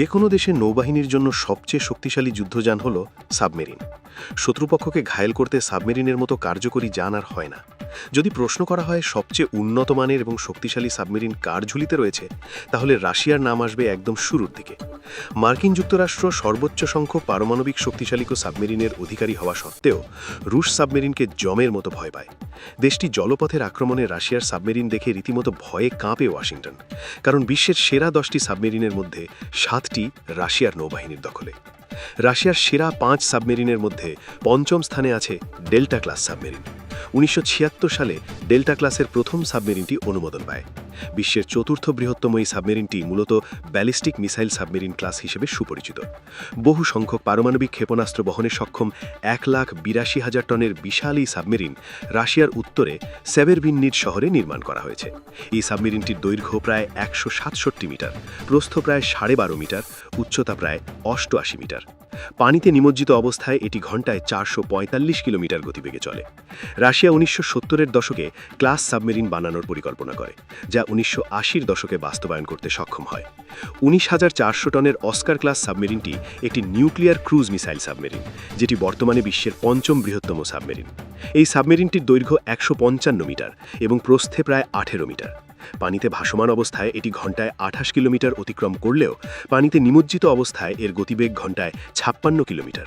যে কোনো দেশের নৌবাহিনীর জন্য সবচেয়ে শক্তিশালী যুদ্ধযান হল সাবমেরিন। শত্রুপক্ষকে ঘায়েল করতে সাবমেরিনের মতো কার্যকরী যান আর হয় না। যদি প্রশ্ন করা হয় সবচেয়ে উন্নত মানের এবং শক্তিশালী সাবমেরিন কার ঝুলিতে রয়েছে, তাহলে রাশিয়ার নাম আসবে একদম শুরুর দিকে। মার্কিন যুক্তরাষ্ট্র সর্বোচ্চ সংখ্যক পারমাণবিক শক্তিশালী সাবমেরিনের অধিকারী হওয়া সত্ত্বেও রুশ সাবমেরিনকে জমের মতো ভয় পায়। দেশটি জলপথের আক্রমণে রাশিয়ার সাবমেরিন দেখে রীতিমতো ভয়ে কাঁপে ওয়াশিংটন, কারণ বিশ্বের সেরা 10টি সাবমেরিনের মধ্যে 7টি রাশিয়ার নৌবাহিনীর দখলে। রাশিয়ার সেরা 5 সাবমেরিনের মধ্যে পঞ্চম স্থানে আছে ডেল্টা ক্লাস সাবমেরিন। 1976 সালে ডেল্টা ক্লাসের প্রথম সাবমেরিনটি অনুমোদন পায়। বিশ্বের চতুর্থ বৃহত্তম এই সাবমেরিনটি মূলত ব্যালিস্টিক মিসাইল সাবমেরিন ক্লাস হিসেবে সুপরিচিত। বহু সংখ্যক পারমাণবিক ক্ষেপণাস্ত্র বহনে সক্ষম 1,82,000 টনের বিশাল এই সাবমেরিন রাশিয়ার উত্তরে সেভেরভিননিড শহরে নির্মাণ করা হয়েছে। এই সাবমেরিনটির দৈর্ঘ্য প্রায় 167 মিটার, প্রস্থ প্রায় 12.5 মিটার, উচ্চতা প্রায় 88 মিটার। পানিতে নিমজ্জিত অবস্থায় এটি ঘণ্টায় 445 কিলোমিটার গতিবেগে চলে। রাশিয়া 1970-এর দশকে ক্লাস সাবমেরিন বানানোর পরিকল্পনা করে, যা 1980-র দশকে বাস্তবায়ন করতে সক্ষম হয়। 19,400 টনের অস্কার ক্লাস সাবমেরিনটি একটি নিউক্লিয়ার ক্রুজ মিসাইল সাবমেরিন, যেটি বর্তমানে বিশ্বের পঞ্চম বৃহত্তম সাবমেরিন। এই সাবমেরিনটির দৈর্ঘ্য 155 মিটার এবং প্রস্থে প্রায় 18 মিটার। পানিতে ভাসমান অবস্থায় এটি ঘণ্টায় 28 কিলোমিটার অতিক্রম করলেও পানিতে নিমজ্জিত অবস্থায় এর গতিবেগ ঘণ্টায় 56 কিলোমিটার।